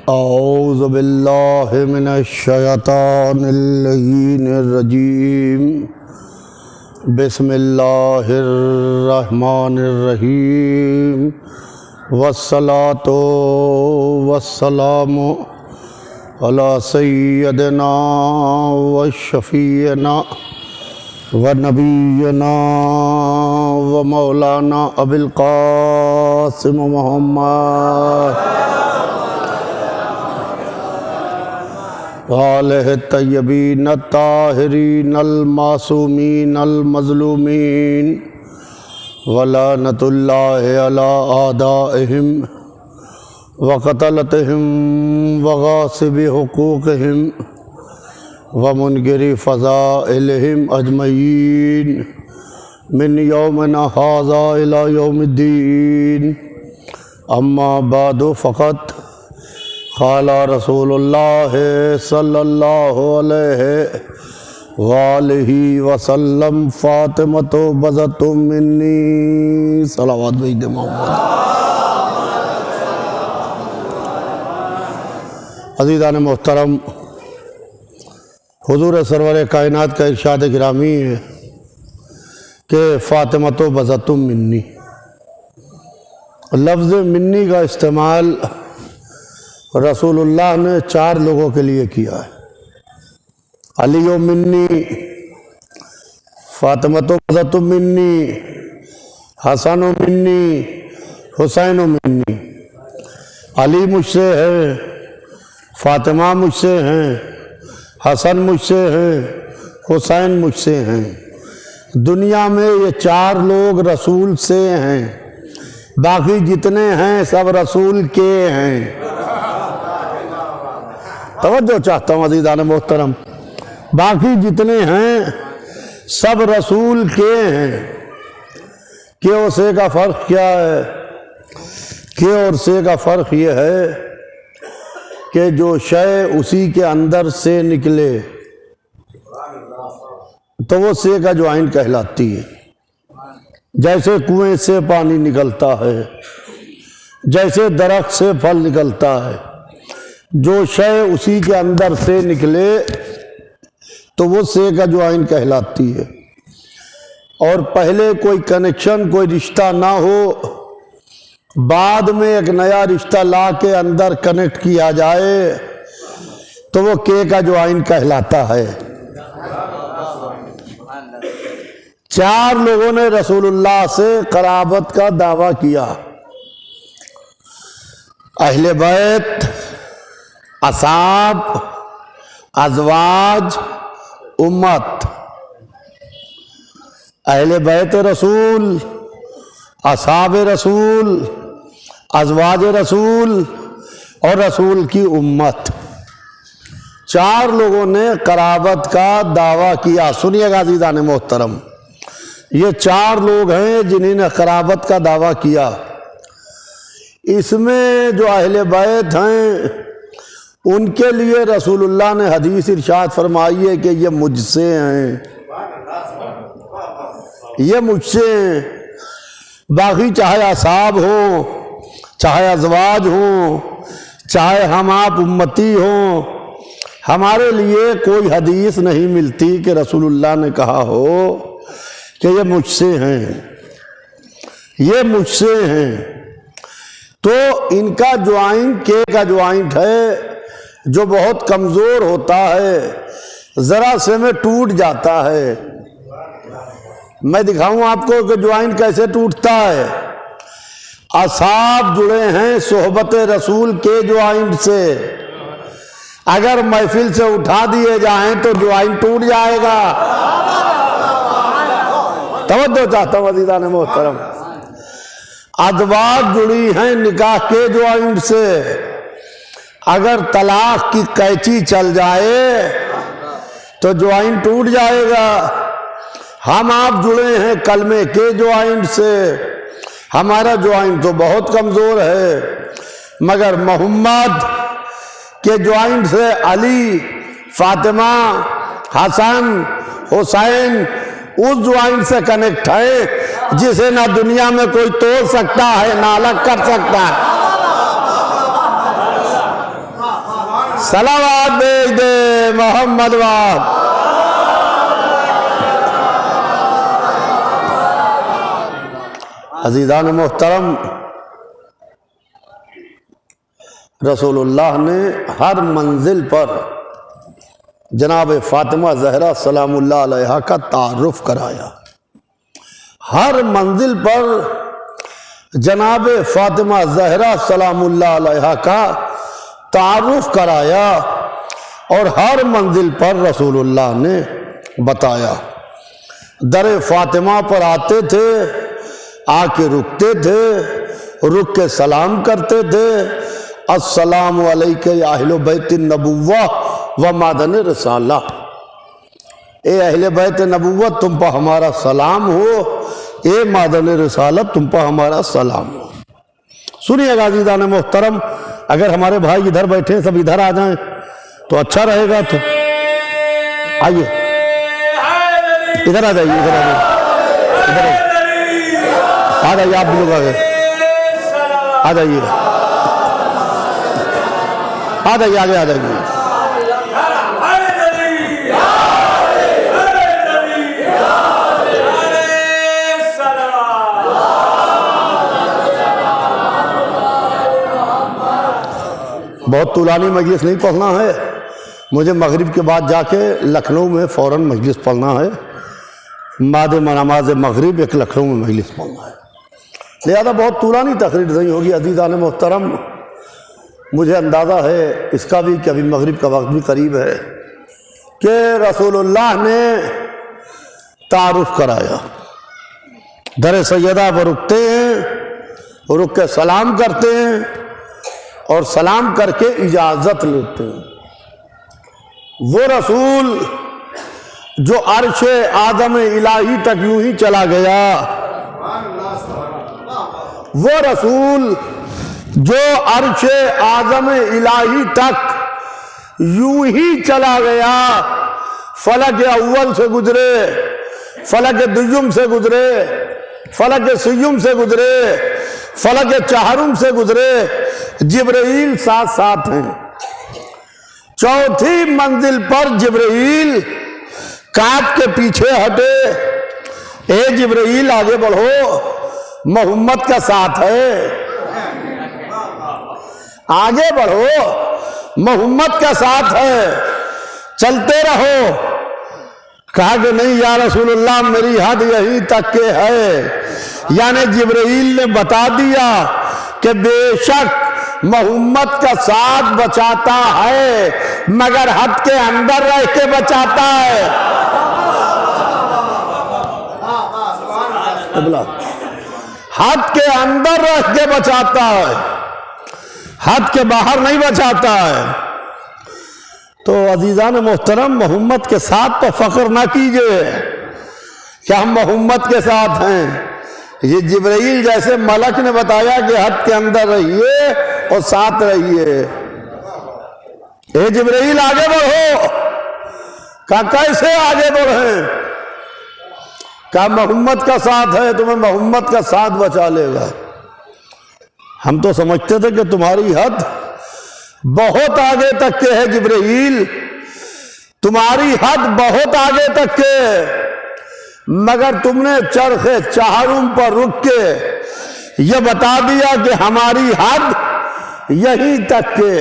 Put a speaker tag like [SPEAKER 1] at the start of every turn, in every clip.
[SPEAKER 1] औज़ु बिल्लाहि मिनश्शैतानिर्रजीम बिस्मिल्लाहिर्रहमानिर्रहीम वस्सलातु वस्सलामु अला सय्यदिना व शफ़ीना व नबीना व मौलाना अबिल क़ासिम मुहम्मद वालिहि तय्यबीन ताहिरीन अल मासूमीन अल मज़लूमीन वलानतुल्लाहि अला आदाइहिम व क़तलतिहिम व गासिबि हुकूक़िहिम व मुनकिरि फ़ज़ाइलिहिम अजमईन मिन यौमिना हाज़ा इला यौमिद्दीन। अम्मा बादु फ़क़त क़ाला रसूलुल्लाह सल्लल्लाहु अलैहि वालिहि वसल्लम फ़ातिमतु बज़तु मिन्नी सलावत बैद मोहम्मद। अज़ीज़ान मोहतरम, हुज़ूर सरवर कायनात का इरशाद गिरामी है कि फ़ातिमतु बज़तु मिन्नी। लफ्ज़ मिन्नी का इस्तेमाल रसूलुल्लाह ने 4 लोगों के लिए किया है। अली मिन्नी, फ़ातिमतु बज़तु मिन्नी, हसन मिन्नी, हुसैन मिन्नी। अली मुझसे है, फ़ातिमा मुझसे हैं, हसन मुझसे हैं, हुसैन मुझसे हैं। दुनिया में ये 4 लोग रसूल से हैं, बाकी जितने हैं सब रसूल के हैं। तवज्जो चाहता हूँ अज़ीज़ान मोहतरम, बाकी जितने हैं सब रसूल के हैं। के और से का फ़र्क क्या है? के और से का फ़र्क ये है कि जो शय उसी के अंदर से निकले तो वो से का ज्वाइन कहलाती है। जैसे कुएं से पानी निकलता है, जैसे दरख्त से फल निकलता है, जो शय उसी के अंदर से निकले तो वो से का ज्वाइन कहलाती है। और पहले कोई कनेक्शन, कोई रिश्ता ना हो, बाद में एक नया रिश्ता ला के अंदर कनेक्ट किया जाए तो वो के का ज्वाइन कहलाता है। 4 लोगों ने रसूलुल्लाह से क़राबत का दावा किया। अहले बैत, असाब, अज़वाज, उम्मत। अहले बैत रसूल, असाब रसूल, अज़वाज रसूल और रसूल की उम्मत, 4 लोगों ने क़राबत का दावा किया। सुनिएगा अज़ीज़ान मोहतरम, ये 4 लोग हैं जिन्होंने क़राबत का दावा किया। इसमें जो अहले बैत हैं उनके लिए रसूलुल्लाह ने हदीस इरशाद फरमाई है कि ये मुझसे हैं, ये मुझसे हैं। बाकी चाहे असाब हो, चाहे अज़वाज हो, चाहे हम आप उम्मती हो, हमारे लिए कोई हदीस नहीं मिलती कि रसूलुल्लाह ने कहा हो कि ये मुझसे हैं, ये मुझसे हैं। तो इनका ज्वाइंट के का ज्वाइंट है जो बहुत कमज़ोर होता है, ज़रा से में टूट जाता है। मैं दिखाऊं आपको कि ज्वाइंट कैसे टूटता है। असाब जुड़े हैं सोहबत रसूल के ज्वाइंट से, अगर महफिल से उठा दिए जाएं तो ज्वाइंट टूट जाएगा। तवज्जो चाहता हूँ अज़ीज़ान मोहतरम। अज़वाज जुड़ी हैं निकाह के ज्वाइंट से, अगर तलाक की कैची चल जाए तो ज्वाइंट टूट जाएगा। हम आप जुड़े हैं कलमे के ज्वाइंट से, हमारा ज्वाइंट तो बहुत कमज़ोर है, मगर मोहम्मद के ज्वाइंट से अली, फ़ातिमा, हसन, हुसैन उस ज्वाइंट से कनेक्ट है जिसे ना दुनिया में कोई तोड़ सकता है ना अलग कर सकता है। सलावत भेज दे मोहम्मद वाद। अजीज़ान मोहतरम, रसूलुल्लाह ने हर मंजिल पर जनाब फातिमा ज़हरा सलामुल्लाह अलैहा का तारुफ कराया। हर मंजिल पर जनाब फातिमा ज़हरा सलामुल्लाह अलैहा का तारुफ कराया और हर मंजिल पर रसूलुल्लाह ने बताया। दर फातिमा पर आते थे, आके रुकते थे, रुक के सलाम करते थे, अस्सलामु अलैका या अहले बैत नबुव्वा व मादन रसाला। ए अहले बैत नबुव्वत तुम पर हमारा सलाम हो, ए मादन रसालत तुम पर हमारा सलाम हो। सुनिएगा अज़ीज़ान मोहतरम, अगर हमारे भाई इधर बैठे सब इधर आ जाएं तो अच्छा रहेगा। तो आइए इधर आ जाइए, इधर आ जाइए, आ जाइए, आप भी लोग आ जाइए, आ जाइए, आ जाइए, आगे आ जाइए। बहुत तुलानी मजलिस नहीं पढ़ना है मुझे, मगरिब के बाद जाके लखनऊ में फ़ौरन मजलिस पढ़ना है। नमाज मगरिब एक लखनऊ में मजलिस पढ़ना है, लिहाजा बहुत तुलानी तकरीर नहीं होगी। अज़ीज़ान मोहतरम, मुझे अंदाज़ा है इसका भी कि अभी मगरिब का वक्त भी करीब है कि रसूलुल्लाह ने तारुफ कराया। दर सैयदा पर रुकते हैं, रुक के सलाम करते हैं और सलाम करके इजाज़त लेते हैं। वो रसूल जो अर्श आदम इलाही तक यूं ही चला गया, वो रसूल जो अर्श आदम इलाही तक यूं ही चला गया, फलक अव्वल से गुजरे, फलक दुय्युम से गुजरे, फलक सियुम से गुजरे, फलक चाहरुम से गुजरे, जिब्राइल साथ साथ हैं। चौथी मंजिल पर जिब्राइल काट के पीछे हटे, ए जिब्राइल आगे बढ़ो, मोहम्मद का साथ है, आगे बढ़ो, मोहम्मद का साथ है, चलते रहो। कहा कि नहीं या रसूलुल्लाह मेरी हद यहीं तक के है। यानी जिब्राइल ने बता दिया कि बेशक मोहम्मद का साथ बचाता है मगर हद के अंदर रह के बचाता है। हद के अंदर रह के बचाता है, हद के बाहर नहीं बचाता है। तो अजीज़ान मोहतरम, मोहम्मद के साथ तो फख्र ना कीजिए कि हम मोहम्मद के साथ हैं। ये जिब्राइल जैसे मलक ने बताया कि हद के अंदर रहिए और साथ रहिए। ए जिब्राइल आगे बढ़ो। कहा कैसे आगे बढ़े? कहा मोहम्मद का साथ है, तुम्हें मोहम्मद का साथ बचा लेगा। हम तो समझते थे कि तुम्हारी हद बहुत आगे तक के है जिब्राइल, तुम्हारी हद बहुत आगे तक के, मगर तुमने चरखे चाहरुम पर रुक के यह बता दिया कि हमारी हद यहीं तक के।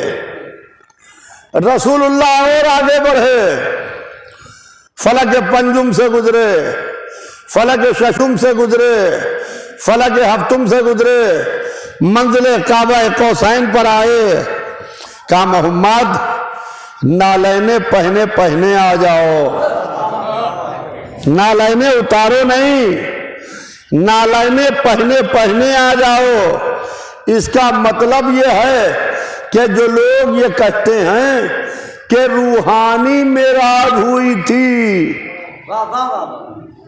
[SPEAKER 1] रसूलुल्लाह और आगे बढ़े, फलक पंजुम से गुजरे, फलक शशुम से गुजरे, फलक हफ्तुम से गुजरे, मंजिल काबा कौसैन पर आए। कहा मोहम्मद नालैने पहने पहने आ जाओ, नालैने उतारो नहीं, नालैने पहने पहने आ जाओ। इसका मतलब यह है कि जो लोग ये कहते हैं कि रूहानी मेराज हुई थी,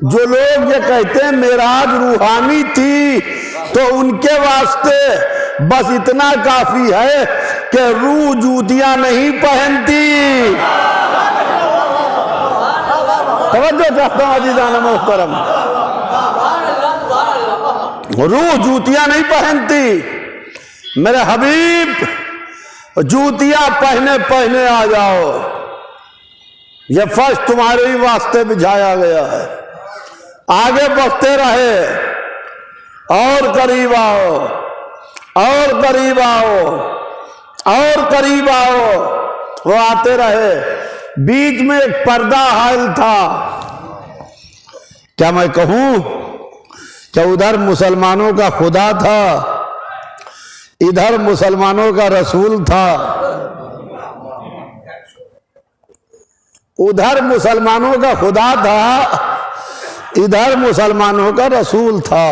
[SPEAKER 1] जो लोग ये कहते हैं मेराज रूहानी थी, तो उनके वास्ते बस इतना काफी है कि रूह जूतियां नहीं पहनती। तवज्जो चाहता हूं अज़ीज़ान मोहतरम, रूह जूतियां नहीं पहनती। मेरे हबीब जूतियां पहने पहने आ जाओ, ये फर्श तुम्हारे ही वास्ते बिछाया गया है। आगे बढ़ते रहे, और करीब आओ, और करीब आओ, और करीब आओ। वो आते रहे, बीच में एक पर्दा हायल था। क्या मैं कहूं कि उधर मुसलमानों का खुदा था, इधर मुसलमानों का रसूल था। उधर मुसलमानों का खुदा था, इधर मुसलमानों का रसूल था।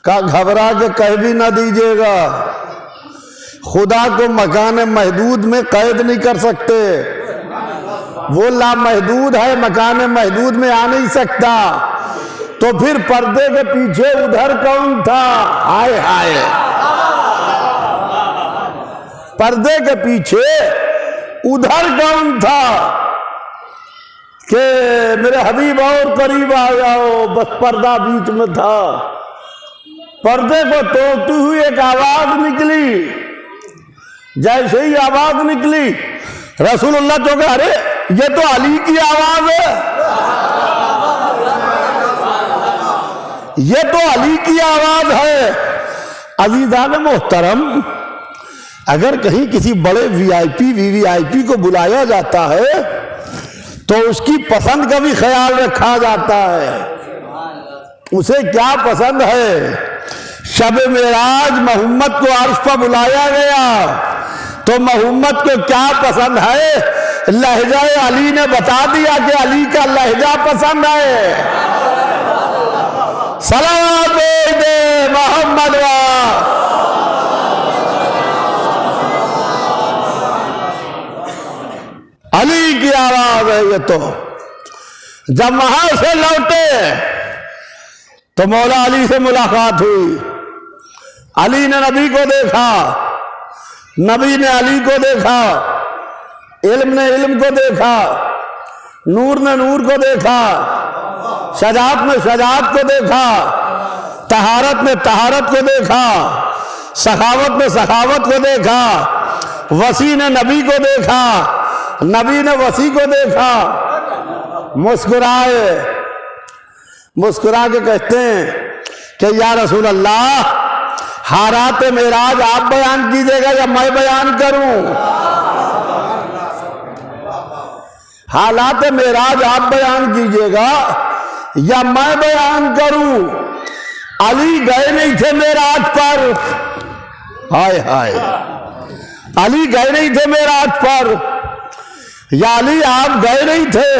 [SPEAKER 1] का घबरा के कह भी ना दीजिएगा, खुदा को मकान महदूद में कैद नहीं कर सकते। वो लामहदूद है, मकान महदूद में आ नहीं सकता। तो फिर पर्दे के पीछे उधर कौन था? हाय हाय, पर्दे के पीछे उधर कौन था कि मेरे हबीब और करीब आ जाओ, बस पर्दा बीच में था। पर्दे को तोड़ती हुई एक आवाज निकली। जैसे ही आवाज निकली, रसूलुल्लाह तो कहा, अरे ये तो अली की आवाज है, ये तो अली की आवाज है। अज़ीज़ान मोहतरम, अगर कहीं किसी बड़े वीआईपी वीवीआईपी को बुलाया जाता है तो उसकी पसंद का भी ख्याल रखा जाता है। उसे क्या पसंद है? शब मेराज मोहम्मद को अर्श पर बुलाया गया तो मोहम्मद को क्या पसंद है? लहजा अली ने बता दिया कि अली का लहजा पसंद है। सलावत दे मोहम्मद वा। अली की आवाज है ये। तो जब वहां से लौटे तो मौला अली से मुलाकात हुई। अली ने नबी को देखा, नबी ने अली को देखा, इल्म ने इल्म को देखा, नूर ने नूर को देखा, शजात ने शजात को देखा, तहारत ने तहारत को देखा, सखावत ने सखावत को देखा, वसी ने नबी को देखा, नबी ने वसी को देखा। मुस्कुराए, मुस्कुरा के कहते हैं कि या रसूल अल्लाह, हारात मेराज आप बयान कीजिएगा या मैं बयान करूं? हालात मेराज आप बयान कीजिएगा या मैं बयान करूं? अली गए नहीं थे मेराज पर। हाय हाय, अली गए नहीं थे मेराज पर। या अली आप गए नहीं थे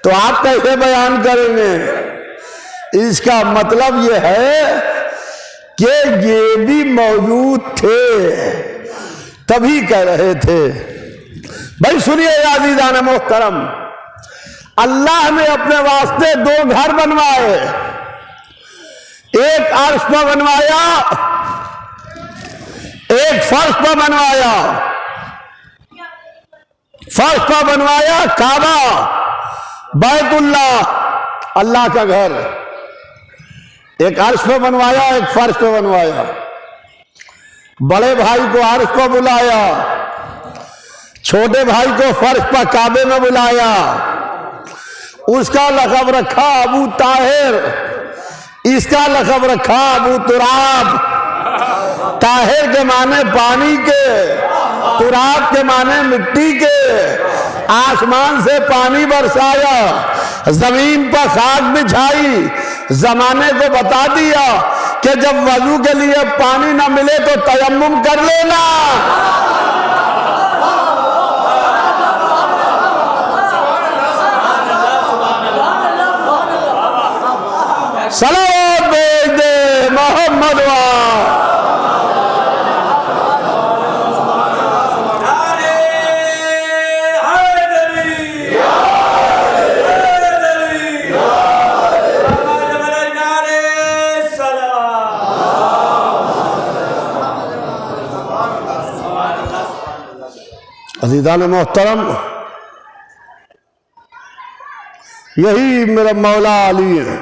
[SPEAKER 1] तो आप कैसे बयान करेंगे? इसका मतलब यह है कि ये भी मौजूद थे, तभी कह रहे थे। भाई सुनिए अज़ीज़ान मोहतरम, अल्लाह ने अपने वास्ते दो घर बनवाए। एक अर्श पर बनवाया, एक फर्श पर बनवाया। फर्श पर बनवाया काबा, बैतुल्लाह, अल्लाह का घर। एक अर्श पे बनवाया, एक फर्श पे बनवाया। बड़े भाई को अर्श पर बुलाया, छोटे भाई को फर्श पर काबे में बुलाया। उसका लक़ब रखा अबू ताहिर, इसका लक़ब रखा अबू तुराब। ताहिर के माने पानी के, तुराब के माने मिट्टी के। आसमान से पानी बरसाया, जमीन पर खाक बिछाई, जमाने को बता दिया कि जब वजू के लिए पानी ना मिले तो तयम्मुम कर लेना। सलावत भेज दे मोहम्मद वा। अज़ीज़ान मोहतरम, यही मेरा मौला अली है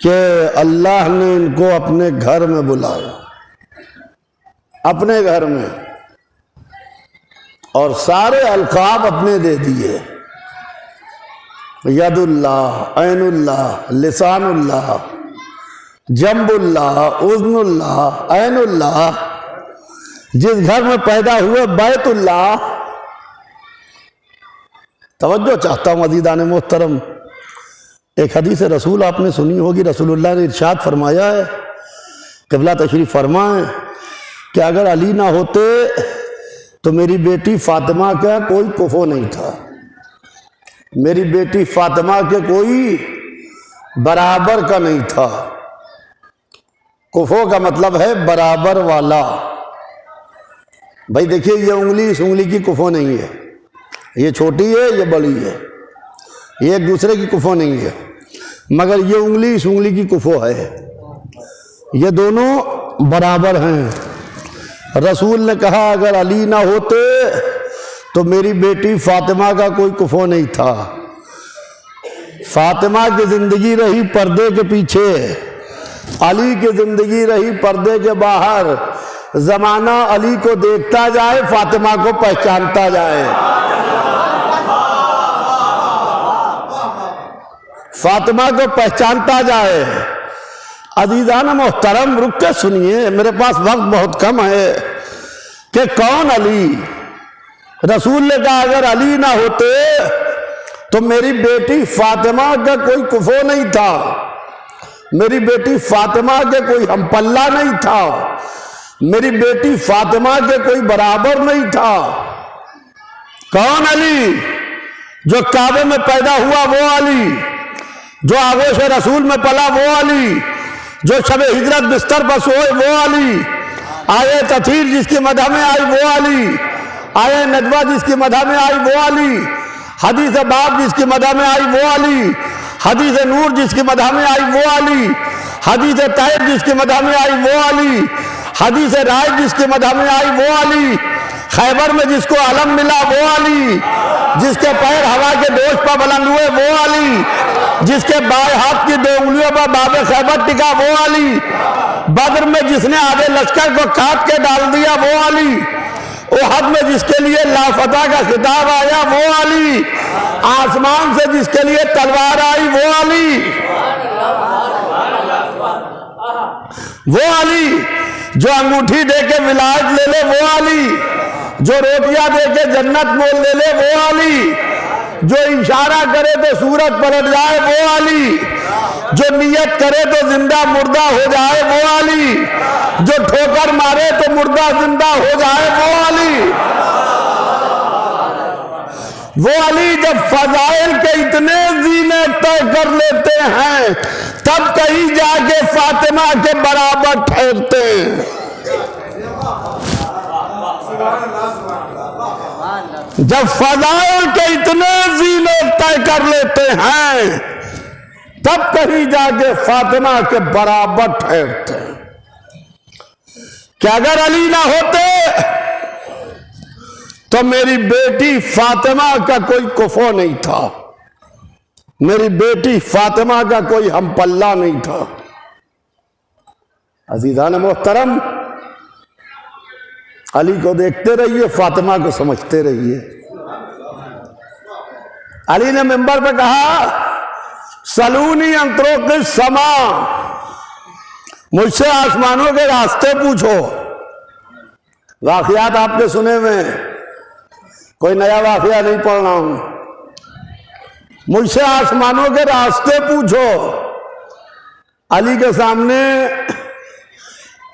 [SPEAKER 1] कि अल्लाह ने इनको अपने घर में बुलाया। अपने घर में और सारे अलकाब अपने दे दिए, यदुल्लाह, ऐनुल्लाह, लिसानुल्लाह, जम्बुल्लाह, उज़्नुल्लाह, ऐनुल्लाह। जिस घर में पैदा हुए बैतुल्लाह। तवज्जो चाहता हूँ अज़ीज़ान मोहतरम, एक हदीस रसूल आपने सुनी होगी। रसूलुल्लाह ने इरशाद फरमाया है, क़िबला तशरीफ़ फरमाएं कि अगर अली ना होते तो मेरी बेटी फ़ातिमा का कोई कुफो नहीं था, मेरी बेटी फ़ातिमा के कोई बराबर का नहीं था। कुफो का मतलब है बराबर वाला। भाई देखिए, ये उंगली इस उंगली की कुफो नहीं है, ये छोटी है, ये बड़ी है, ये एक दूसरे की कुफो नहीं है, मगर ये उंगली इस उंगली की कुफो है, ये दोनों बराबर हैं। रसूल ने कहा अगर अली ना होते तो मेरी बेटी फ़ातिमा का कोई कुफो नहीं था। फ़ातिमा की ज़िंदगी रही पर्दे के पीछे, अली की ज़िंदगी रही पर्दे के बाहर। ज़माना अली को देखता जाए, फ़ातिमा को पहचानता जाए। फ़ातिमा को पहचानता जाए। अज़ीज़ान मोहतरम, रुक के सुनिए, मेरे पास वक्त बहुत कम है। कि कौन अली? रसूल ने कहा अगर अली ना होते तो मेरी बेटी फ़ातिमा का कोई कुफो नहीं था, मेरी बेटी फ़ातिमा के कोई हमपल्ला नहीं था, मेरी बेटी फ़ातिमा के कोई बराबर नहीं था। कौन अली? जो काबे में पैदा हुआ वो अली, जो आगोश रसूल में पला वो अली, जो शबे हिजरत बिस्तर पर सोए वो अली, आये तथीर जिसकी मदह में आई वो अली, आये नजवा जिसकी मदह में आई वो अली, हदीस बाब जिसकी मदह में आई वो अली, हदीस नूर जिसकी मदह में आई वो अली, हदीस तैब जिसकी मदह में आई वो अली, हदीस राय जिसकी मदह में आई वो अली, खैबर में जिसको अलम मिला वो अली, जिसके पैर हवा के दोष पर बुलंद हुए वो अली, जिसके बाएं हाथ की 2 उंगलियों पर बाबे खैबर टिका वो अली, बद्र में जिसने आधे लश्कर को काट के डाल दिया वो अली, उहद में जिसके लिए लाफता का खिताब आया वो अली, आसमान से जिसके लिए तलवार आई वो अली, वो अली जो अंगूठी दे के विलायत ले ले वो अली, जो रोटियां दे के जन्नत मोल ले ले वो अली, जो इशारा करे तो सूरज पलट जाए वो अली, जो नियत करे तो जिंदा मुर्दा हो जाए वो अली, जो ठोकर मारे तो मुर्दा जिंदा हो जाए वो अली। वो अली जब फजाइल के इतने जीने तय कर लेते हैं तब कहीं जाके फातिमा के बराबर ठहरते हैं। जब फजाइल के इतने जीने तय कर लेते हैं तब कहीं जाके फातिमा के बराबर ठहरते हैं। कि अगर अली ना होते तो मेरी बेटी फातिमा का कोई कुफो नहीं था, मेरी बेटी फातिमा का कोई हमपल्ला नहीं था। अजीज़ान मोहतरम, अली को देखते रहिए, फातिमा को समझते रहिए। अली ने मिंबर पे कहा सलूनी अंतरों के समा, मुझसे आसमानों के रास्ते पूछो। वाकयात आपने सुने हुए, कोई नया वाकया नहीं पढ़ रहा हूं। मुझसे आसमानों के रास्ते पूछो। अली के सामने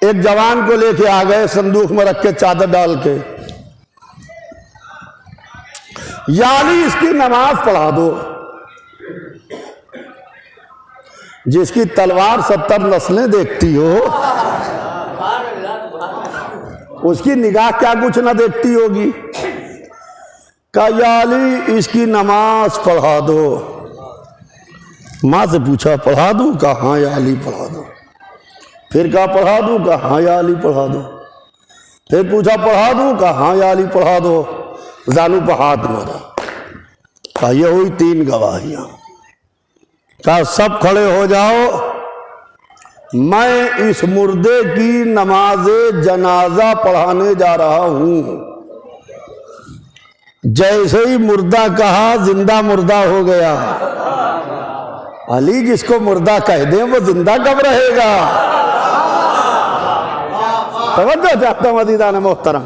[SPEAKER 1] एक जवान को लेके आ गए, संदूक में रख के चादर डाल के, या अली इसकी नमाज पढ़ा दो। जिसकी तलवार 70 नस्लें देखती हो उसकी निगाह क्या कुछ ना देखती होगी। कहा या अली इसकी नमाज पढ़ा दो। माँ से पूछा पढ़ा दूं? कहा हाँ या अली पढ़ा दो। फिर कहा पढ़ा दूं? कहा हाँ या अली पढ़ा दो। फिर पूछा पढ़ा दूं? कहा हाँ या अली पढ़ा दो। जानू पर हाथ मारा। कहा ये हुई 3 गवाहियां। कहा सब खड़े हो जाओ, मैं इस मुर्दे की नमाज जनाजा पढ़ाने जा रहा हूं। जैसे ही मुर्दा कहा जिंदा मुर्दा हो गया। अली जिसको मुर्दा कह दे वो जिंदा कब रहेगा? तवज्जो चाहता हूं अज़ीज़ान मोहतरम।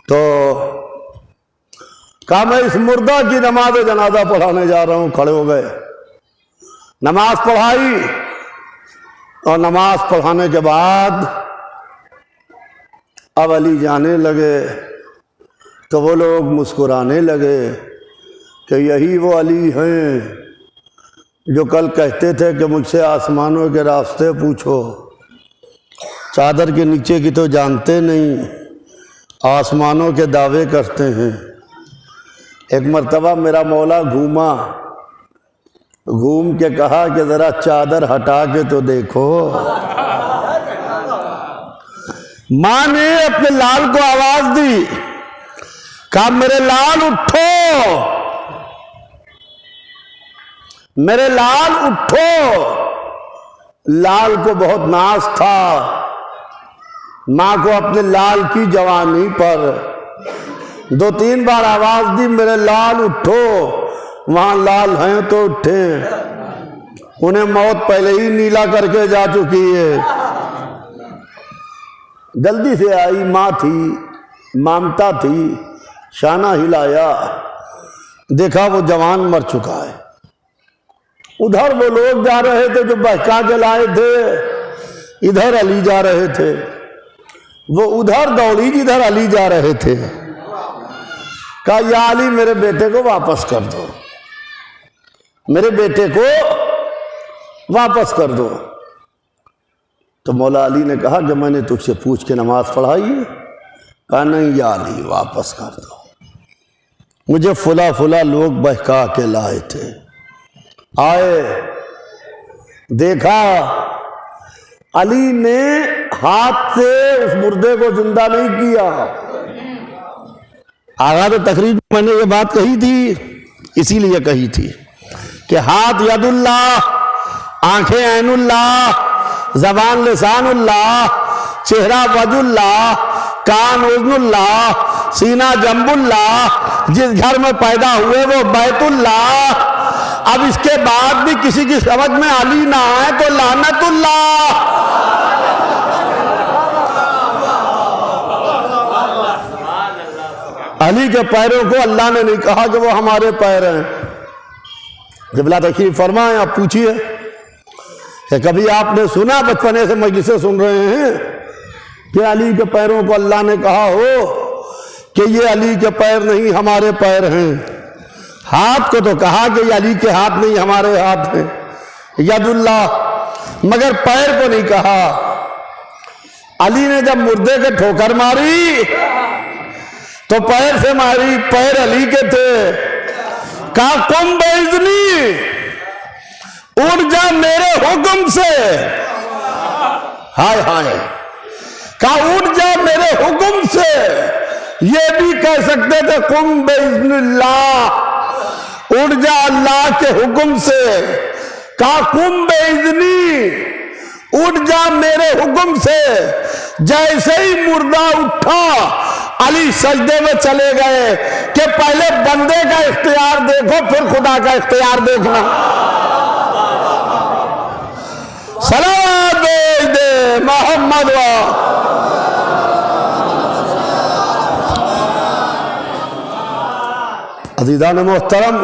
[SPEAKER 1] तो कहा मैं इस मुर्दा की नमाज जनाजा पढ़ाने जा रहा हूं। खड़े हो गए, नमाज पढ़ाई और नमाज पढ़ाने के बाद अब अली जाने लगे तो वो लोग मुस्कुराने लगे कि यही वो अली हैं जो कल कहते थे कि मुझसे आसमानों के रास्ते पूछो, चादर के नीचे की तो जानते नहीं, आसमानों के दावे करते हैं। एक मर्तबा मेरा मौला घूम के कहा कि ज़रा चादर हटा के तो देखो। माँ ने अपने लाल को आवाज दी, कहा मेरे लाल उठो, मेरे लाल उठो। लाल को बहुत नाज था माँ को अपने लाल की जवानी पर। 2-3 बार आवाज दी, मेरे लाल उठो। वहां लाल हैं तो उठे, उन्हें मौत पहले ही नीला करके जा चुकी है। जल्दी से आई, माँ थी, ममता थी, शाना हिलाया, देखा वो जवान मर चुका है। उधर वो लोग जा रहे थे जो बहका के लाए थे, इधर अली जा रहे थे। वो उधर दौड़ी जिधर अली जा रहे थे। कहा या अली मेरे बेटे को वापस कर दो, मेरे बेटे को वापस कर दो। तो मौला अली ने कहा कि मैंने तुझसे पूछ के नमाज पढ़ाई है? कहा नहीं या अली वापस कर दो, मुझे फुला फुला लोग बहका के लाए थे। आए, देखा अली ने हाथ से उस मुर्दे को जिंदा नहीं किया। आगाज़ तकरीर में मैंने ये बात कही थी, इसीलिए कही थी कि हाथ यदुल्लाह, आंखें ऐनुल्लाह, जबान लिसानुल्लाह, चेहरा वजुल्लाह, कान उज़्नुल्लाह, सीना जंबुल्लाह। जिस घर में पैदा हुए वो बैतुल्लाह। अब इसके बाद भी किसी की समझ में अली ना आए तो लानतुल्लाह। अली के पैरों को अल्लाह ने नहीं कहा कि वो हमारे पैर हैं। क़िबला तशरीफ़ फरमाएं, आप पूछिए कि कभी आपने सुना, बचपने से मजलिसें सुन रहे हैं कि अली के पैरों को अल्लाह ने कहा हो कि ये अली के पैर नहीं हमारे पैर हैं। हाथ को तो कहा कि ये अली के हाथ नहीं हमारे हाथ हैं, यदुल्लाह, मगर पैर को नहीं कहा। अली ने जब मुर्दे के ठोकर मारी तो पैर से मारी, पैर अली के थे। कहा कुम बेइज़्नी, उड़ जा मेरे हुक्म से। हाय हाय, कहा उड़ जा मेरे हुक्म से। ये भी कह सकते थे कुम बेइज़्निल्लाह, उड़ जा अल्लाह के हुक्म से। कहा कुम बेइज़्नी, उड़ जा मेरे हुक्म से। जैसे ही मुर्दा उठा अली सजदे में चले गए कि पहले बंदे का इख्तियार देखो फिर खुदा का इख्तियार देखना। सलावत दे मोहम्मद अज़ीज़ान मोहतरम,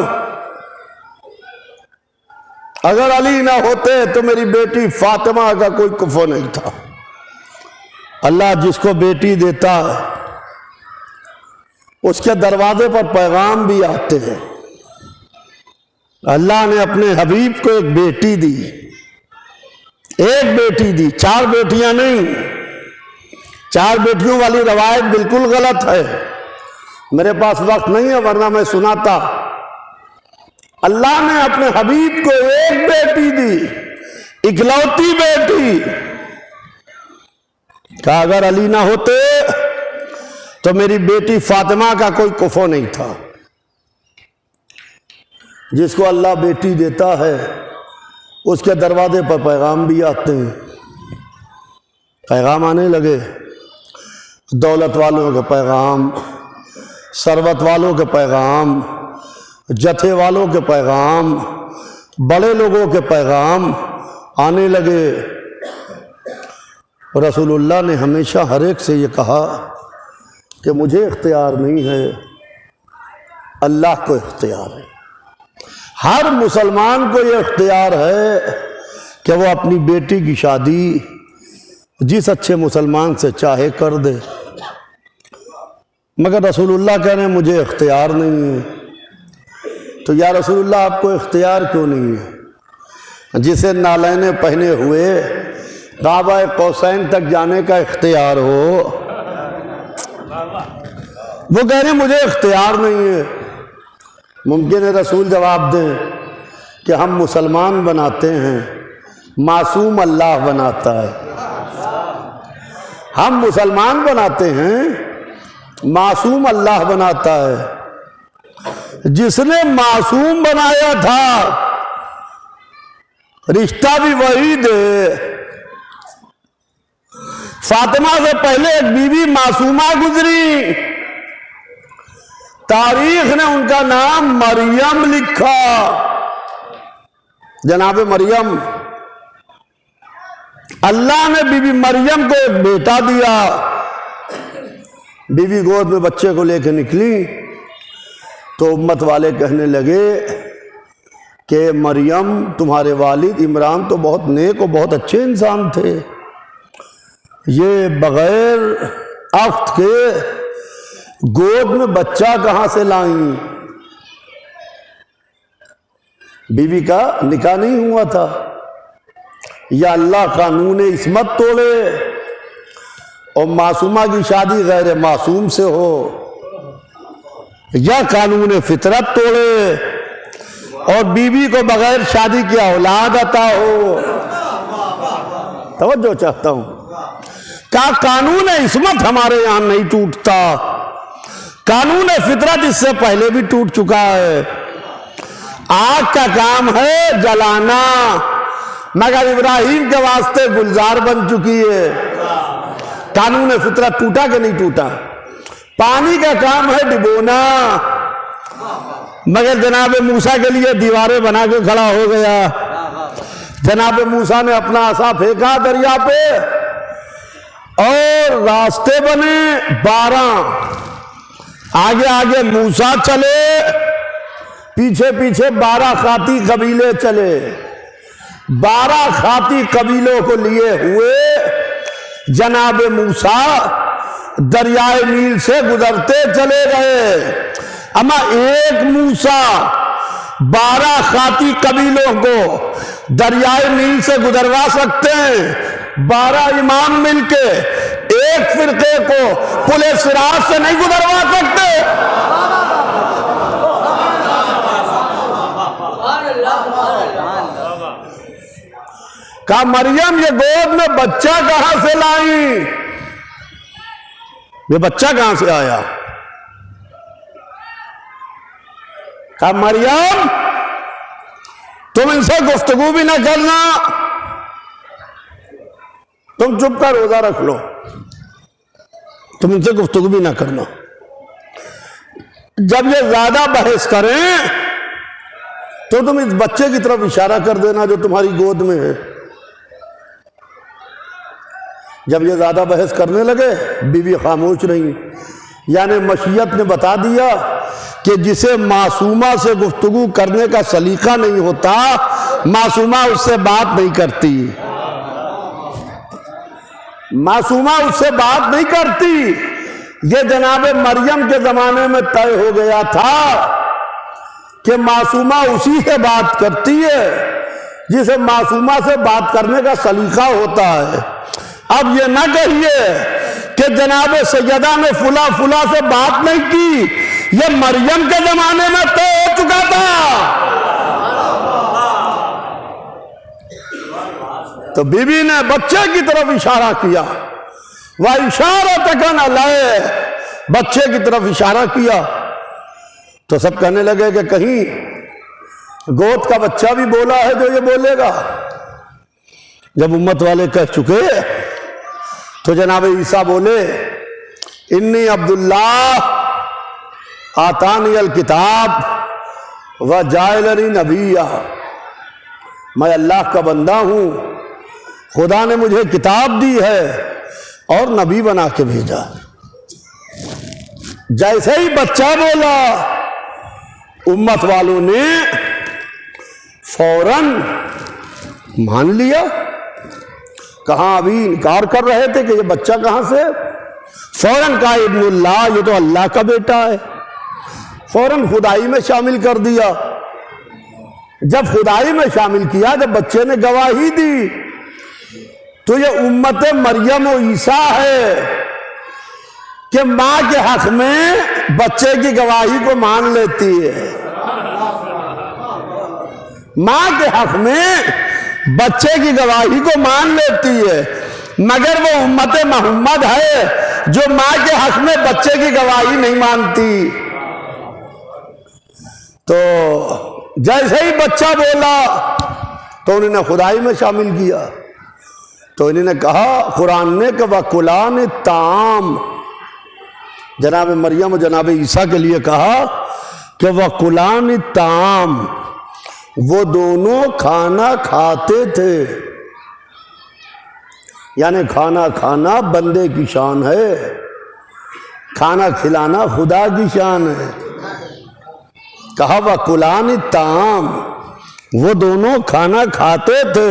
[SPEAKER 1] अगर अली ना होते तो मेरी बेटी फातिमा का कोई कुफो नहीं था। अल्लाह जिसको बेटी देता है उसके दरवाजे पर पैगाम भी आते हैं। अल्लाह ने अपने हबीब को एक बेटी दी, एक बेटी दी, 4 बेटियां नहीं। 4 बेटियों वाली रवायत बिल्कुल गलत है। मेरे पास वक्त नहीं है वरना मैं सुनाता। अल्लाह ने अपने हबीब को एक बेटी दी, इकलौती बेटी। कहा अगर अली ना होते तो मेरी बेटी फातिमा का कोई कुफो नहीं था। जिसको अल्लाह बेटी देता है उसके दरवाजे पर पैगाम भी आते हैं। पैगाम आने लगे, दौलत वालों के पैगाम, सरबत वालों के पैगाम, जथे वालों के पैगाम, बड़े लोगों के पैगाम आने लगे। रसूलुल्लाह ने हमेशा हर एक से ये कहा कि मुझे इख्तियार नहीं है, अल्लाह को इख्तियार है। हर मुसलमान को ये इख्तियार है कि वो अपनी बेटी की शादी जिस अच्छे मुसलमान से चाहे कर दे, मगर रसूलुल्लाह कह रहे हैं मुझे इख्तियार नहीं है। तो या रसूलुल्लाह आपको इख्तियार क्यों नहीं है? जिसे नालैने पहने हुए काबा कौसैन तक जाने का इख्तियार हो, वो कह रहे हैं मुझे इख्तियार नहीं है। मुमकिन है रसूल जवाब दें कि हम मुसलमान बनाते हैं, मासूम अल्लाह बनाता है। हम मुसलमान बनाते हैं, मासूम अल्लाह बनाता है। जिसने मासूम बनाया था रिश्ता भी वही दे। फातिमा से पहले एक बीवी मासूमा गुजरी, तारीख ने उनका नाम मरियम लिखा। जनाब मरियम, अल्लाह ने बीबी मरियम को एक बेटा दिया। बीवी गोद में बच्चे को लेकर निकली तो उम्मत वाले कहने लगे कि मरियम, तुम्हारे वालिद इमरान तो बहुत नेक और बहुत अच्छे इंसान थे, ये बगैर अख्त के गोद में बच्चा कहां से लाई? बीवी का निकाह नहीं हुआ था, या अल्लाह कानून इस्मत तोड़े और मासूमा की शादी गैर मासूम से हो, या कानून फितरत तोड़े और बीवी को बगैर शादी की औलाद अता हो। तवज्जो चाहता हूं, क्या कानून इस्मत हमारे यहां नहीं टूटता? कानून फितरत इससे पहले भी टूट चुका है। आग का काम है जलाना, मगर इब्राहिम के वास्ते गुलजार बन चुकी है। कानून फितरत टूटा कि नहीं टूटा? पानी का काम है डिबोना, मगर जनाब मूसा के लिए दीवारें बना के खड़ा हो गया। जनाब मूसा ने अपना आसा फेंका दरिया पे और रास्ते बने 12। आगे आगे मूसा चले, पीछे पीछे 12 खाती कबीले चले। 12 खाती कबीलों को लिए हुए जनाब मूसा दरियाए नील से गुजरते चले गए। अमा एक मूसा 12 खाती कबीलों को दरियाए नील से गुजरवा सकते हैं? 12 इमाम मिलके एक फिरके को पुले सिराज से नहीं गुजरवा सकते। कहा मरियम ये गोद में बच्चा कहां से लाई? ये बच्चा कहां से आया? कहा मरियम तुम इनसे गुफ्तगू भी ना करना, तुम चुप कर रोजा रख लो, तुम इनसे गुफ्तगू भी ना करना। जब ये ज्यादा बहस करें तो तुम इस बच्चे की तरफ इशारा कर देना जो तुम्हारी गोद में है। जब ये ज्यादा बहस करने लगे बीवी खामोश रही। यानी मशीयत ने बता दिया कि जिसे मासूमा से गुफ्तगू करने का सलीका नहीं होता, मासूमा उससे बात नहीं करती। मासूमा उससे बात नहीं करती। ये जनाब मरियम के जमाने में तय हो गया था कि मासूमा उसी से बात करती है जिसे मासूमा से बात करने का सलीका होता है। अब ये ना कहिए कि जनाब सैयदा ने फुला फुला से बात नहीं की, ये मरियम के जमाने में तय हो चुका था। तो बीवी ने बच्चे की तरफ इशारा किया, वह इशारा तकन लाए, बच्चे की तरफ इशारा किया। तो सब कहने लगे कि कहीं गोद का बच्चा भी बोला है तो ये बोलेगा। जब उम्मत वाले कह चुके तो जनाब ईसा बोले, इन्नी अब्दुल्लाह आतानी अल किताब व जायलनी नबिया, मैं अल्लाह का बंदा हूं, खुदा ने मुझे किताब दी है और नबी बना के भेजा। जैसे ही बच्चा बोला उम्मत वालों ने फौरन मान लिया। कहां अभी इनकार कर रहे थे कि ये बच्चा कहां से, फौरन कहा इब्नुल्लाह, ये तो अल्लाह का बेटा है। फौरन खुदाई में शामिल कर दिया। जब खुदाई में शामिल किया, जब बच्चे ने गवाही दी, तो ये उम्मत मरियम और ईसा है कि मां के हक में बच्चे की गवाही को मान लेती है। मां के हक में बच्चे की गवाही को मान लेती है, मगर वो उम्मत मोहम्मद है जो मां के हक में बच्चे की गवाही नहीं मानती। तो जैसे ही बच्चा बोला तो उन्होंने खुदाई में शामिल किया। तो इन्होंने कहा, कुरान ने कि वकुलान ताम, जनाब मरियम और जनाब ईसा के लिए कहा कि वकुलान ताम, वो दोनों खाना खाते थे। यानी खाना खाना बंदे की शान है, खाना खिलाना खुदा की शान है। कहा वकुलान ताम, वो दोनों खाना खाते थे।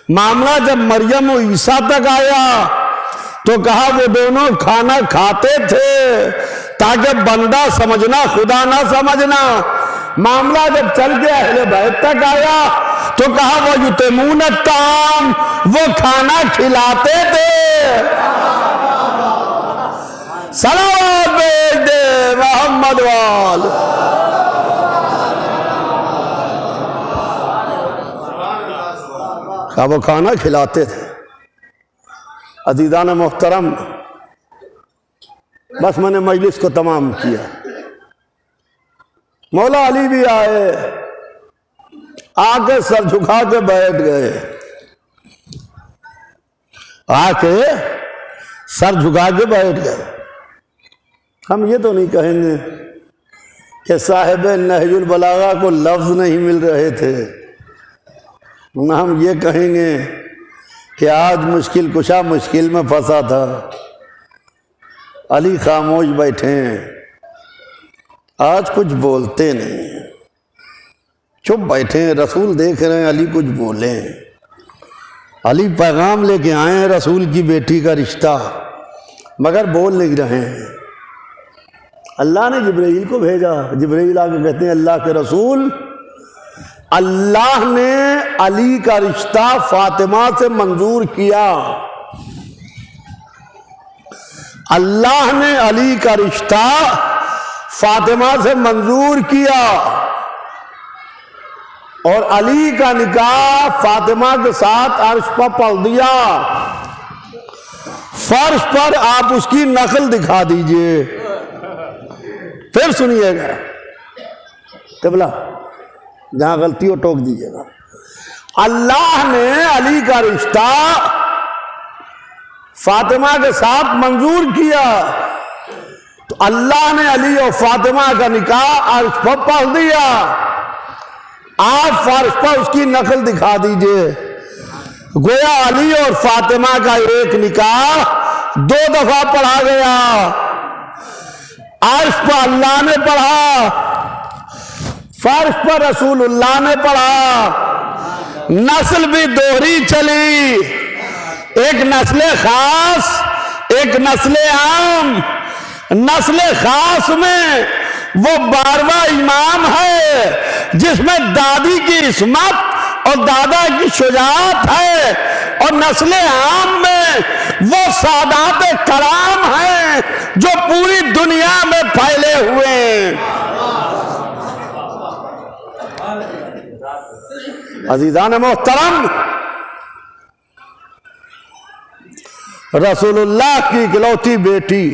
[SPEAKER 1] मामला जब मरियम और ईसा तक आया तो कहा वो दोनों खाना खाते थे, ताकि बंदा समझना खुदा ना समझना। मामला जब चल के अहले बैत तक आया तो कहा वो युतिमून ताम, वो खाना खिलाते थे। सलावत भेज दे मोहम्मद वाल। कहा वो खाना खिलाते थे। अजीज़ान मोहतरम, बस मैंने मजलिस को तमाम किया। मौला अली भी आए, आके सर झुका के बैठ गए, आके सर झुका के बैठ गए। हम ये तो नहीं कहेंगे कि साहिब नहजुल बलागा को लफ्ज नहीं मिल रहे थे, ना हम ये कहेंगे कि आज मुश्किल कुशा मुश्किल में फंसा था, अली खामोश बैठे हैं, आज कुछ बोलते नहीं, चुप बैठे हैं। रसूल देख रहे हैं, अली कुछ बोले। अली पैगाम लेके आए हैं रसूल की बेटी का रिश्ता, मगर बोल नहीं रहे हैं। अल्लाह ने जिब्राइल को भेजा। जिब्राइल आके कहते हैं, अल्लाह के रसूल, अल्लाह ने अली का रिश्ता फातिमा से मंजूर किया। अल्लाह ने अली का रिश्ता फातिमा से मंजूर किया और अली का निकाह फातिमा के साथ अर्श पर पढ़ दिया। फर्श पर आप उसकी नकल दिखा दीजिए। फिर सुनिएगा, कबला जहां गलती हो टोक दीजिएगा। अल्लाह ने अली का रिश्ता फातिमा के साथ मंजूर किया, तो अल्लाह ने अली और फातिमा का निकाह अर्श पर पढ़ दिया। आप फर्श पर उसकी नकल दिखा दीजिए। गोया अली और फातिमा का एक निकाह 2 दफा पढ़ा गया। अर्श पर अल्लाह ने पढ़ा, फर्श पर रसूलुल्लाह ने पढ़ा। नस्ल भी दोहरी चली, एक नस्ल खास, एक नस्ल आम। नस्ल खास में वो 12वां इमाम है जिसमें दादी की इस्मत और दादा की शुजाअत है, और नस्ल आम में वो सादात कराम है जो पूरी दुनिया में फैले हुए हैं। अजीज़ान मोहतरम, रसूलुल्लाह की इकलौती बेटी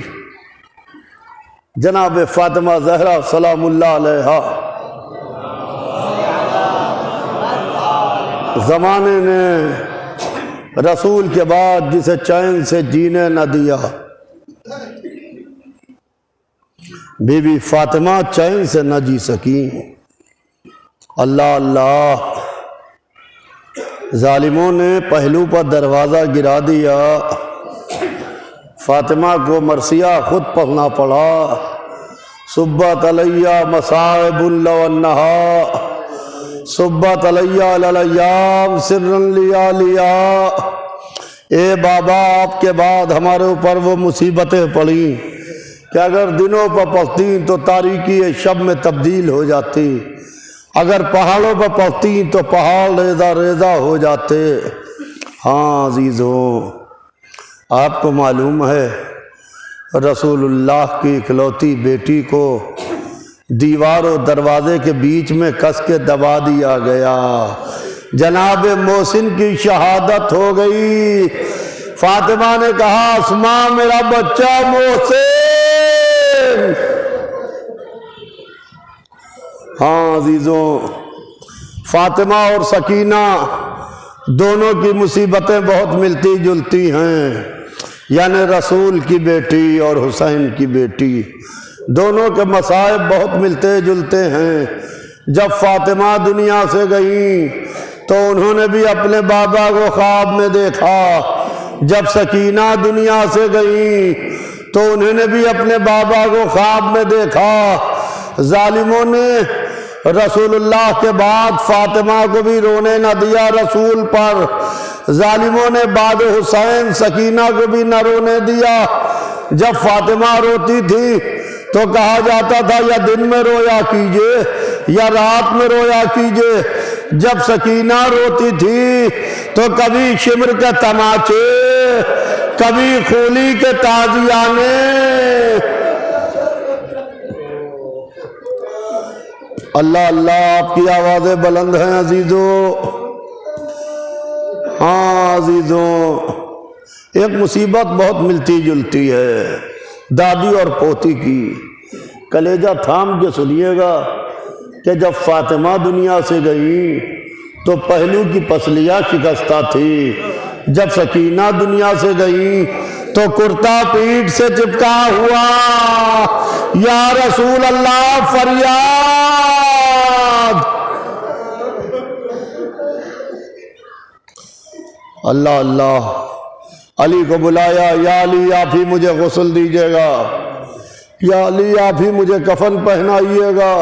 [SPEAKER 1] जनाब फातिमा ज़हरा सलामुल्लाह अलैहा जमाने ने रसूल के बाद जिसे चैन से जीने न दिया, बीबी फातिमा चैन से न जी सकी। अल्लाह अल्लाह, जालिमों ने पहलू पर दरवाज़ा गिरा दिया, फातिमा को मरसिया खुद पढ़ना पड़ा। सुब्बत अलैया मसाइबुल वन्नहा, सुब्बत अलैया ललयाम सिर्रन लिया लिया। ए बाबा, आपके बाद हमारे ऊपर वो मुसीबतें पड़ी कि अगर दिनों पर पढ़ती तो तारीकी शब में तब्दील हो जाती, अगर पहाड़ों पर पढ़ती तो पहाड़ रेजा रेजा हो जाते। हाँ अजीज़ों, आपको मालूम है रसूलुल्लाह की इकलौती बेटी को दीवार और दरवाजे के बीच में कस के दबा दिया गया। जनाब मोहसिन की शहादत हो गई। फातिमा ने कहा, अस्मा मेरा बच्चा मोहसिन। हाँ अजीजों, फातिमा और सकीना दोनों की मुसीबतें बहुत मिलती जुलती हैं, यानी रसूल की बेटी और हुसैन की बेटी, दोनों के मसाइब बहुत मिलते जुलते हैं। जब फातिमा दुनिया से गई तो उन्होंने भी अपने बाबा को ख्वाब में देखा। जब सकीना दुनिया से गई तो उन्होंने भी अपने बाबा को ख्वाब में देखा। जालिमों ने रसूलुल्लाह के बाद फातिमा को भी रोने न दिया रसूल पर। जालिमों ने बाद हुसैन सकीना को भी न रोने दिया। जब फातिमा रोती थी तो कहा जाता था या दिन में रोया कीजिए या रात में रोया कीजिए। जब सकीना रोती थी तो कभी शिमर के तमाचे, कभी खूली के ताजियाने। अल्लाह अल्लाह, आपकी आवाज़ें बुलंद हैं अजीज़ों। हाँ अजीज़ों, एक मुसीबत बहुत मिलती जुलती है दादी और पोती की। कलेजा थाम के सुनिएगा कि जब फातिमा दुनिया से गई तो पहलू की पसलियाँ शिकस्ता थी। जब सकीना दुनिया से गई तो कुर्ता पीठ से चिपका हुआ। या रसूल अल्लाह फरियाद। अल्लाह अल्लाह, अली को बुलाया, या अली आप ही मुझे गुस्ल दीजिएगा, या अली आप ही मुझे कफन पहनाइएगा,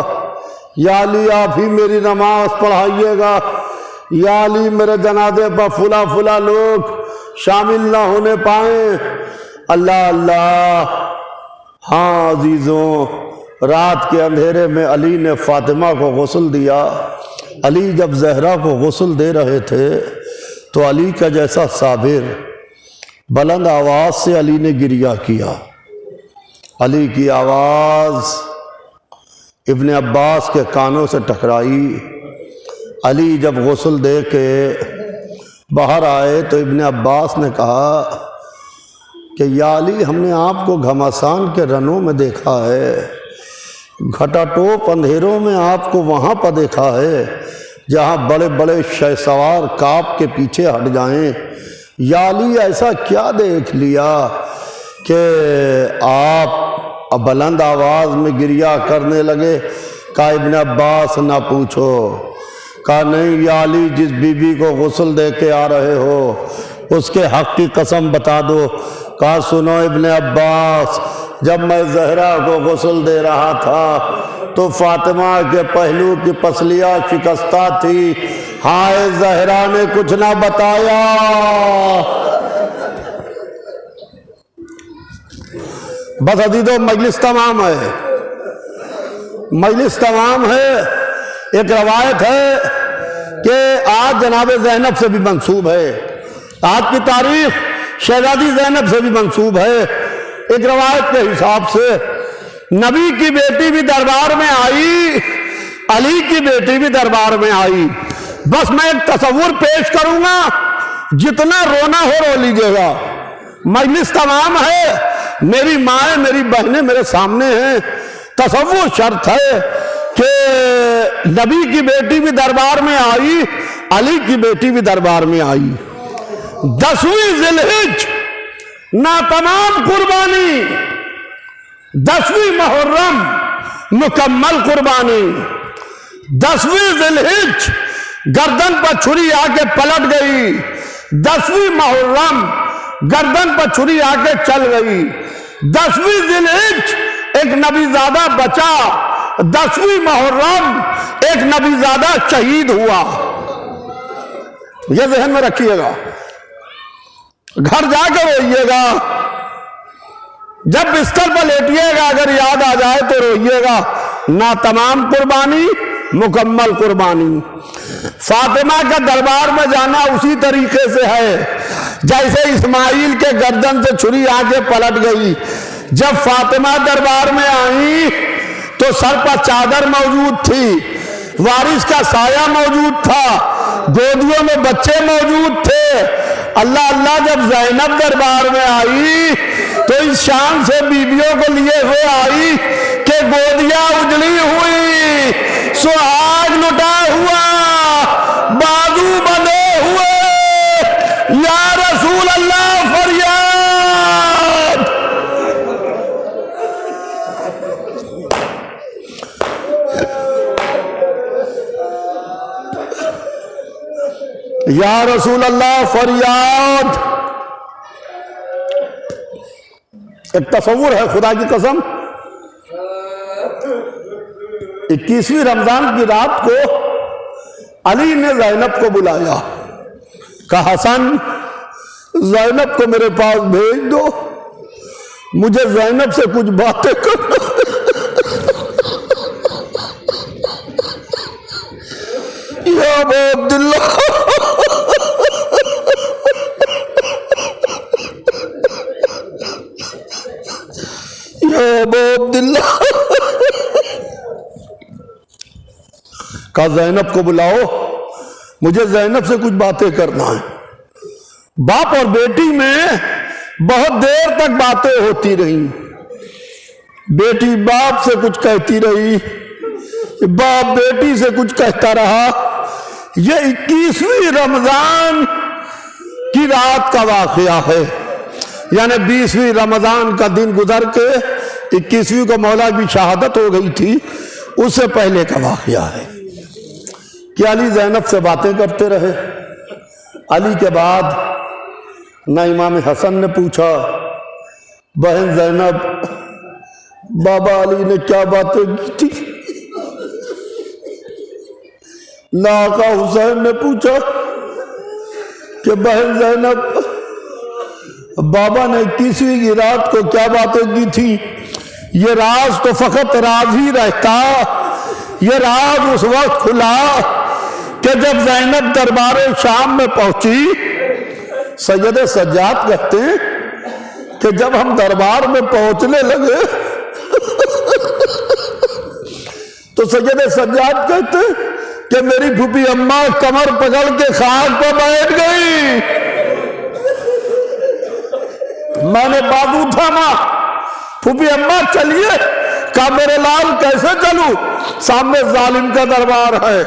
[SPEAKER 1] या अली आप ही मेरी नमाज पढ़ाइएगा, या अली मेरे जनाजे पर फुला फुला लोग शामिल ना होने पाए। अल्लाह अल्लाह। हाँ अजीज़ों, रात के अंधेरे में अली ने फातिमा को गुस्ल दिया। अली जब जहरा को गुस्ल दे रहे थे तो अली का जैसा साबिर बुलंद आवाज़ से अली ने गिरिया किया। अली की आवाज़ इब्न अब्बास के कानों से टकराई। अली जब गुस्ल दे के बाहर आए तो इब्न अब्बास ने कहा कि या अली, हमने आपको घमासान के रनों में देखा है, घटाटोप अंधेरों में आपको वहाँ पर देखा है जहाँ बड़े बड़े शहसवार काप के पीछे हट जाएं। या अली, ऐसा क्या देख लिया कि आप बुलंद आवाज़ में गिरिया करने लगे? कहा इब्न अब्बास ना पूछो। कहा नहीं या अली, जिस बीबी को गुस्ल दे के आ रहे हो उसके हक की कसम बता दो। कहा सुनो इब्न अब्बास, जब मैं जहरा को गुस्ल दे रहा था तो फातिमा के पहलू की पसलियाँ शिकस्ता थी। हाय जहरा ने कुछ ना बताया। बस अजीजों, मजलिस तमाम है, मजलिस तमाम है। एक रवायत है कि आज जनाब ज़ैनब से भी मंसूब है, आज की तारीख शहजादी ज़ैनब से भी मंसूब है। एक रवायत के हिसाब से नबी की बेटी भी दरबार में आई, अली की बेटी भी दरबार में आई। बस मैं एक तस्वुर पेश करूंगा, जितना रोना हो रो लीजिएगा। मजलिस तमाम है, मेरी माएँ मेरी बहनें मेरे सामने हैं। तस्वुर शर्त है कि नबी की बेटी भी दरबार में आई, अली की बेटी भी दरबार में आई। 10वीं ज़िलहिज ना तमाम कुर्बानी, 10वीं मुहर्रम मुकम्मल कुर्बानी। 10वीं ज़िलहिज गर्दन पर छुरी आके पलट गई। 10वीं मुहर्रम गर्दन पर छुरी आके चल गई। 10वीं ज़िलहिज एक नबीज़ादा बचा। 10वीं मुहर्रम एक नबीज़ादा शहीद हुआ। यह ज़हन में रखिएगा, घर जाकर रोइएगा, जब बिस्तर पर लेटिएगा अगर याद आ जाए तो रोइएगा। ना तमाम कुर्बानी मुकम्मल कुर्बानी। फातिमा का दरबार में जाना उसी तरीके से है जैसे इस्माइल के गर्दन से छुरी आके पलट गई। जब फातिमा दरबार में आई तो सर पर चादर मौजूद थी, वारिस का साया मौजूद था, गोदियों में बच्चे मौजूद थे। अल्लाह अल्लाह जब ज़ैनब दरबार में आई तो इस शान से बीवियों को लिए हुए आई कि गोदियां उजली हुई, सुहाग लुटा हुआ, बाजू बंधे हुए, या रसूल अल्लाह फरियाद। या रसूल अल्लाह फरियाद। एक तस्वुर है खुदा की कसम, 21वीं रमजान की रात को अली ने ज़ैनब को बुलाया, कहा हसन ज़ैनब को मेरे पास भेज दो, मुझे ज़ैनब से कुछ बातें करना। या अब्दुल्ला, अब्दुल्ला, कहा ज़ैनब को बुलाओ, मुझे ज़ैनब से कुछ बातें करना है। बाप और बेटी में बहुत देर तक बातें होती रही। बेटी बाप से कुछ कहती रही, बाप बेटी से कुछ कहता रहा। यह 21वीं रमजान की रात का वाकया है, यानी 20वीं रमजान का दिन गुजर के 21वीं को मौला की शहादत हो गई थी, उससे पहले का वाकया है कि अली ज़ैनब से बातें करते रहे। अली के बाद ना इमाम हसन ने पूछा बहन ज़ैनब बाबा अली ने क्या बातें की थी, ना आका हुसैन ने पूछा कि बहन ज़ैनब बाबा ने 21वीं की रात को क्या बातें की थी। ये राज तो फकत राज ही रहता, ये राज उस वक्त खुला कि जब ज़ैनब दरबार शाम में पहुंची। सैयद सज्जाद कहते हैं कि जब हम दरबार में पहुंचने लगे तो सैयद सज्जाद कहते कि मेरी फूफी अम्मा कमर पकड़ के खाट पर बैठ गई। मैंने बाजू थामा, फूफी अम्मा चलिए। कहा मेरे लाल कैसे चलूं, सामने जालिम का दरबार है,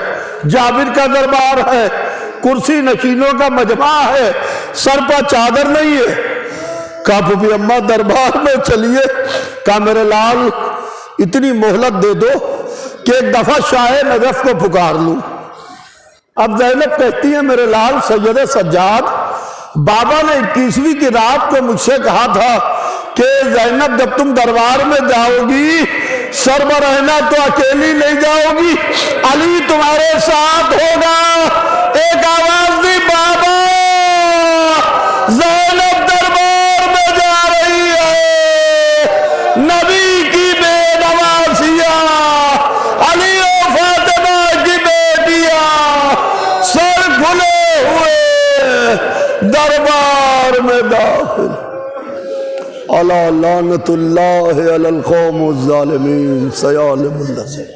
[SPEAKER 1] जाबिर का दरबार है, कुर्सी नशीनों का मजमा है, सर पर चादर नहीं है। कहा फूफी अम्मा दरबार में चलिए। कहा मेरे लाल इतनी मोहलत दे दो कि एक दफा शाह नजफ को पुकार लूं। अब ज़ैनब कहती है मेरे लाल सैयद सज्जाद बाबा ने 21वीं की रात को मुझसे कहा था कि ज़ैनब जब तुम दरबार में जाओगी सर पर रहना तो अकेली नहीं जाओगी, अली तुम्हारे साथ होगा। एक आवाज दी बाबा ज़ैनब दरबार में जा रही है, नबी की बेनवासिया अली और फातिमा की बेटियां सर खुले हुए दरबार में दाखिल। अला लानतुल्लाह अलल कौमिज़ ज़ालिमीन सयालिमुल नज़ीर।